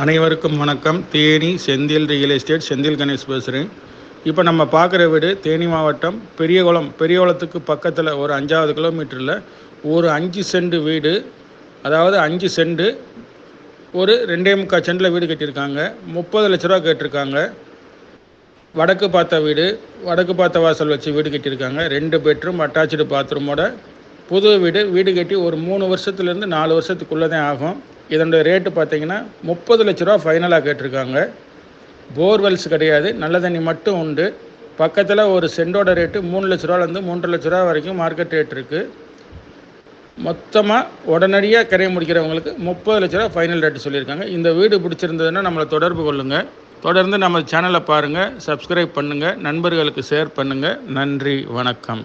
அனைவருக்கும் வணக்கம். Theni Senthil real estate, Senthil Ganesh பேசுகிறேன். இப்போ நம்ம பார்க்குற வீடு தேனி மாவட்டம் பெரியகுளத்துக்கு பக்கத்தில் ஒரு 5வது கிலோமீட்டரில் ஒரு 5 சென்ட் வீடு, அதாவது 5 சென்ட் ஒரு 2.25 சென்டில் வீடு கட்டியிருக்காங்க. 30 லட்ச ரூபா கேட்டிருக்காங்க. வடக்கு பார்த்த வீடு, வடக்கு பார்த்த வாசல் வச்சு வீடு கட்டியிருக்காங்க. 2 பெட்ரூம் அட்டாச்சு பாத்ரூமோட புது வீடு கட்டி ஒரு 3 வருஷத்துலேருந்து 4 வருஷத்துக்குள்ளே தான் ஆகும். இதனுடைய ரேட்டு பார்த்தீங்கன்னா 30 லட்ச ரூபா ஃபைனலாக கேட்டிருக்காங்க. போர்வெல்ஸ் கிடையாது, நல்ல தண்ணி மட்டும் உண்டு. பக்கத்தில் ஒரு சென்டோட ரேட்டு 3 லட்ச ரூபாலேருந்து 3.5 லட்ச ரூபா வரைக்கும் மார்க்கெட் ரேட் இருக்குது. மொத்தமாக உடனடியாக கரையை முடிக்கிறவங்களுக்கு 30 லட்ச ரூபா ஃபைனல் ரேட்டு சொல்லியிருக்காங்க. இந்த வீடு பிடிச்சிருந்ததுன்னா நம்மளை தொடர்பு கொள்ளுங்கள். தொடர்ந்து நம்ம சேனலை பாருங்கள், சப்ஸ்கிரைப் பண்ணுங்கள், நண்பர்களுக்கு ஷேர் பண்ணுங்கள். நன்றி, வணக்கம்.